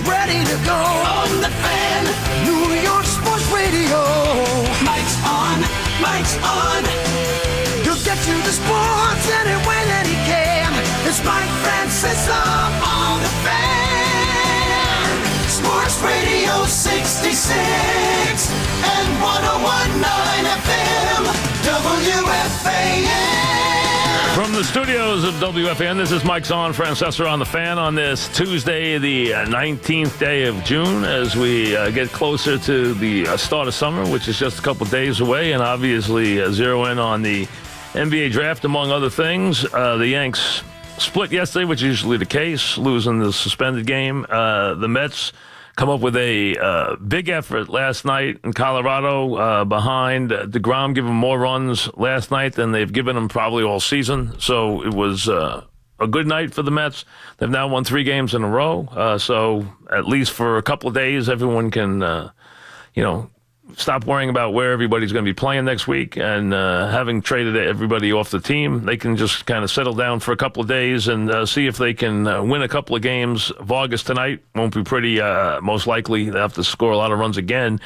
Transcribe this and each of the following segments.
ready to go. On the Fan, New York Sports Radio. Mike's on, Mike's on. He'll get you the sports any way that he can. It's Mike Francesa on the Fan. Sports Radio 66 and 101.9 FM, WFAN. From the studios of WFAN, this is Mike's on, Francesa on the Fan on this Tuesday, the 19th day of June, as we get closer to the start of summer, which is just a couple days away, and obviously zero in on the NBA draft, among other things. The Yanks split yesterday, which is usually the case, losing the suspended game. The Mets come up with a big effort last night in Colorado behind deGrom, giving more runs last night than they've given him probably all season. So it was a good night for the Mets. They've now won 3 games in a row. So at least for a couple of days, everyone can, stop worrying about where everybody's going to be playing next week, and having traded everybody off the team, they can just kind of settle down for a couple of days and see if they can win a couple of games. Vargas tonight won't be pretty. Most likely they have to score a lot of runs again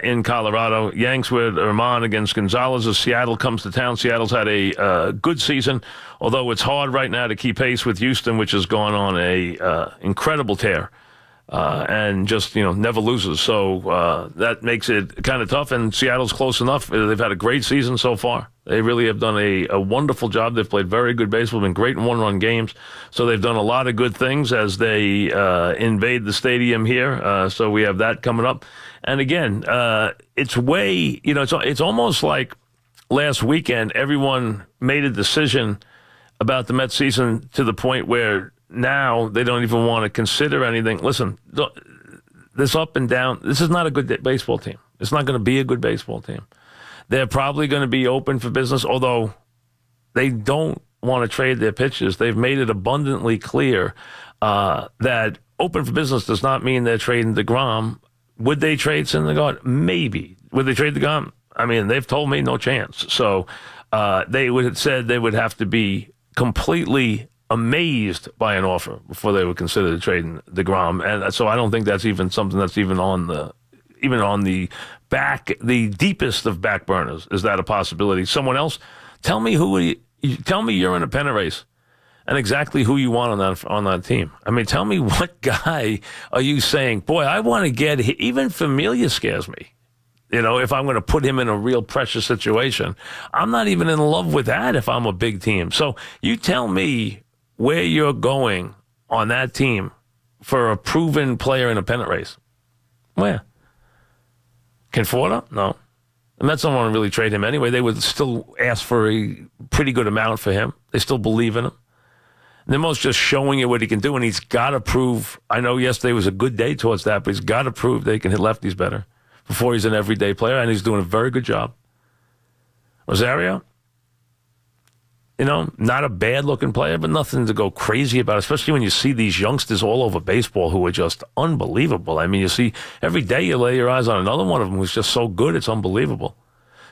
in Colorado. Yanks with Herman against Gonzalez as Seattle comes to town. Seattle's had a good season, although it's hard right now to keep pace with Houston, which has gone on a incredible tear. And just, never loses. So that makes it kind of tough. And Seattle's close enough. They've had a great season so far. They really have done a wonderful job. They've played very good baseball, been great in one-run games. So they've done a lot of good things as they invade the stadium here. So we have that coming up. And again, it's it's almost like last weekend, everyone made a decision about the Mets season to the point where now they don't even want to consider anything. Listen, this up and down, this is not a good baseball team. It's not going to be a good baseball team. They're probably going to be open for business, although they don't want to trade their pitchers. They've made it abundantly clear that open for business does not mean they're trading deGrom. Would they trade Syndergaard? Maybe. Would they trade deGrom? I mean, they've told me no chance. So they would have said they would have to be completely amazed by an offer before they would consider trading deGrom, and so I don't think that's even something that's even on the deepest of back burners. Is that a possibility? Someone else, tell me tell me you're in a pennant race, and exactly who you want on that team. I mean, tell me what guy are you saying? Boy, I want to get even Familia scares me. If I'm going to put him in a real pressure situation, I'm not even in love with that if I'm a big team. So you tell me where you're going on that team for a proven player in a pennant race. Where? Conforto? No. The Mets don't want to really trade him anyway. They would still ask for a pretty good amount for him. They still believe in him. Nemo's just showing you what he can do, and he's got to prove. I know yesterday was a good day towards that, but he's got to prove that he can hit lefties better before he's an everyday player, and he's doing a very good job. Rosario? Not a bad-looking player, but nothing to go crazy about, especially when you see these youngsters all over baseball who are just unbelievable. I mean, you see, every day you lay your eyes on another one of them who's just so good, it's unbelievable.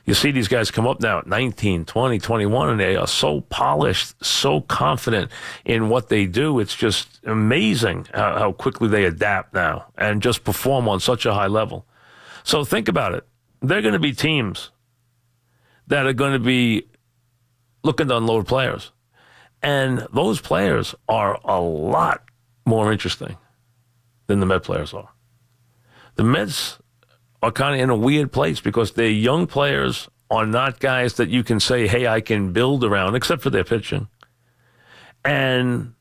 You see these guys come up now at 19, 20, 21, and they are so polished, so confident in what they do. It's just amazing how quickly they adapt now and just perform on such a high level. So think about it. They're going to be teams that are going to be looking to unload players. And those players are a lot more interesting than the Met players are. The Mets are kind of in a weird place because their young players are not guys that you can say, hey, I can build around, except for their pitching. And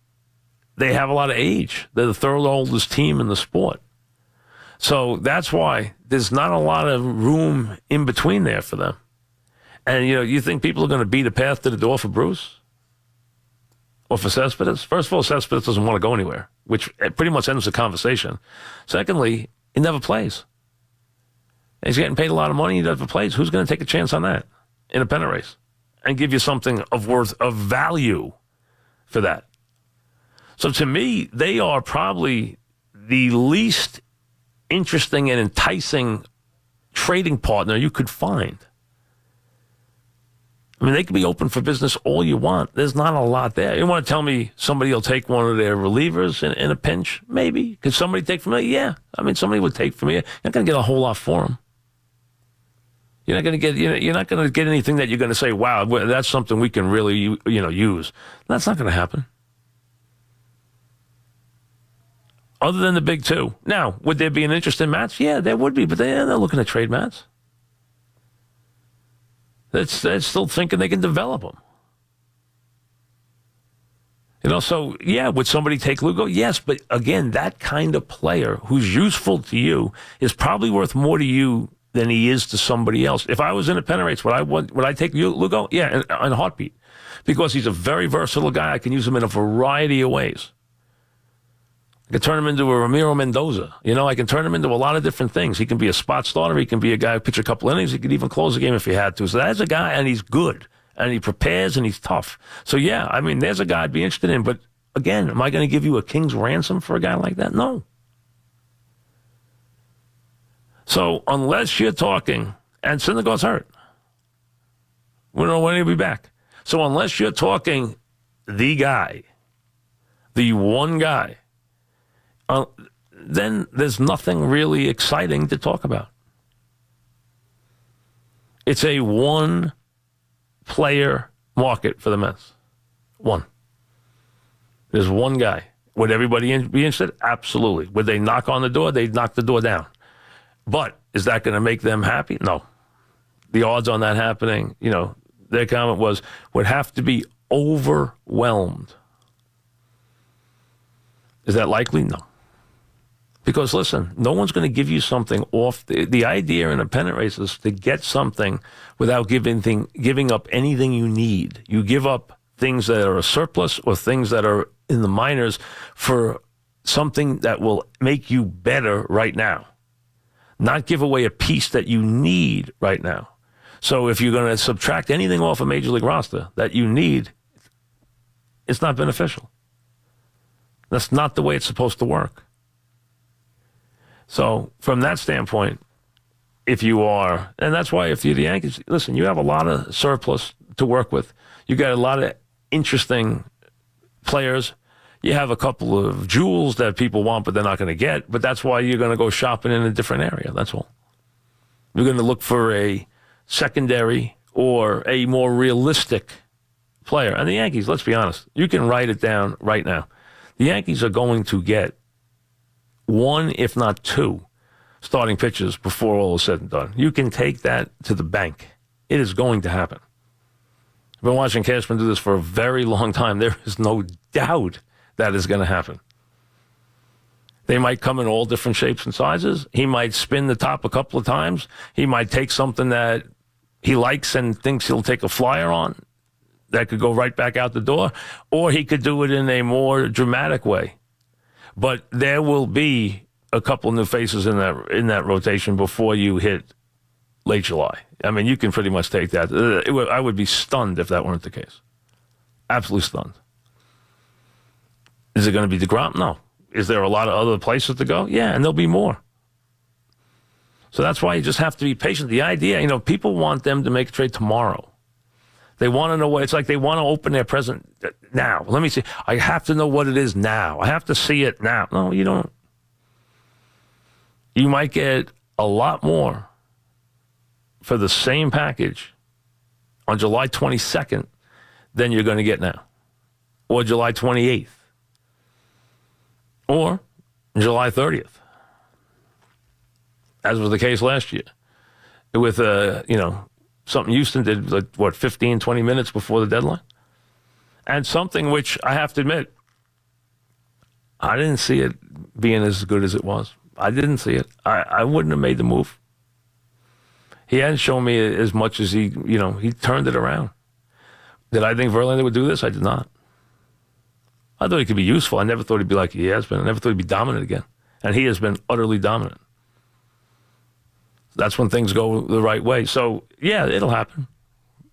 they have a lot of age. They're the third oldest team in the sport. So that's why there's not a lot of room in between there for them. And, you think people are going to beat a path to the door for Bruce? Or for Cespedes? First of all, Cespedes doesn't want to go anywhere, which pretty much ends the conversation. Secondly, he never plays. And he's getting paid a lot of money, he never plays. Who's going to take a chance on that in a pennant race and give you something of value for that? So to me, they are probably the least interesting and enticing trading partner you could find. I mean, they can be open for business all you want. There's not a lot there. You want to tell me somebody will take one of their relievers in a pinch? Maybe. Could somebody take from me? Yeah. I mean, somebody would take from me. You're not going to get a whole lot for them. You're not going to get. You're not going to get anything that you're going to say, "Wow, that's something we can really, use." That's not going to happen. Other than the big two. Now, would there be an interest in Mats? Yeah, there would be, but they're not looking to trade Mats. They're still thinking they can develop them. So, yeah, would somebody take Lugo? Yes, but again, that kind of player who's useful to you is probably worth more to you than he is to somebody else. If I was in a pennant race, would I take Lugo? Yeah, in a heartbeat. Because he's a very versatile guy. I can use him in a variety of ways. I can turn him into a Ramiro Mendoza. I can turn him into a lot of different things. He can be a spot starter. He can be a guy who pitch a couple innings. He could even close the game if he had to. So that's a guy, and he's good, and he prepares, and he's tough. So, yeah, I mean, there's a guy I'd be interested in. But, again, am I going to give you a king's ransom for a guy like that? No. So, unless you're talking, and Syndergaard's hurt. We don't know when he'll be back. So, unless you're talking the guy, the one guy, then there's nothing really exciting to talk about. It's a one-player market for the Mets. One. There's one guy. Would everybody be interested? Absolutely. Would they knock on the door? They'd knock the door down. But is that going to make them happy? No. The odds on that happening, their comment was, would have to be overwhelmed. Is that likely? No. Because, listen, no one's going to give you something off. The idea in a pennant race is to get something without giving up anything you need. You give up things that are a surplus or things that are in the minors for something that will make you better right now. Not give away a piece that you need right now. So if you're going to subtract anything off a Major League roster that you need, it's not beneficial. That's not the way it's supposed to work. So from that standpoint, if you are, and that's why if you're the Yankees, listen, you have a lot of surplus to work with. You got a lot of interesting players. You have a couple of jewels that people want, but they're not going to get. But that's why you're going to go shopping in a different area. That's all. You're going to look for a secondary or a more realistic player. And the Yankees, let's be honest, you can write it down right now. The Yankees are going to get one, if not two, starting pitchers before all is said and done. You can take that to the bank. It is going to happen. I've been watching Cashman do this for a very long time. There is no doubt that is going to happen. They might come in all different shapes and sizes. He might spin the top a couple of times. He might take something that he likes and thinks he'll take a flyer on that could go right back out the door, or he could do it in a more dramatic way. But there will be a couple new faces in that rotation before you hit late July. I mean, you can pretty much take that. I would be stunned if that weren't the case. Absolutely stunned. Is it going to be deGrom? No. Is there a lot of other places to go? Yeah, and there'll be more. So that's why you just have to be patient. The idea, people want them to make a trade tomorrow. They want to know what it's like. They want to open their present now. Let me see. I have to know what it is now. I have to see it now. No, you don't. You might get a lot more for the same package on July 22nd than you're going to get now, or July 28th, or July 30th, as was the case last year with, something Houston did, 15, 20 minutes before the deadline? And something which I have to admit, I didn't see it being as good as it was. I didn't see it. I wouldn't have made the move. He hadn't shown me as much as he turned it around. Did I think Verlander would do this? I did not. I thought he could be useful. I never thought he'd be like he has been. I never thought he'd be dominant again. And he has been utterly dominant. That's when things go the right way. So, yeah, it'll happen.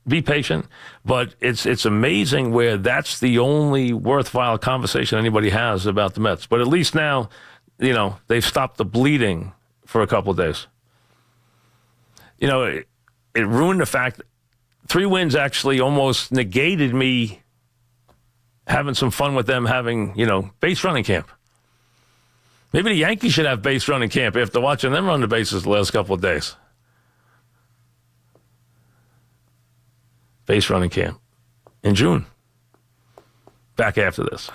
Be patient. But it's amazing where that's the only worthwhile conversation anybody has about the Mets. But at least now, they've stopped the bleeding for a couple of days. It ruined the fact 3 wins actually almost negated me having some fun with them having, base running camp. Maybe the Yankees should have base running camp after watching them run the bases the last couple of days. Base running camp in June. Back after this.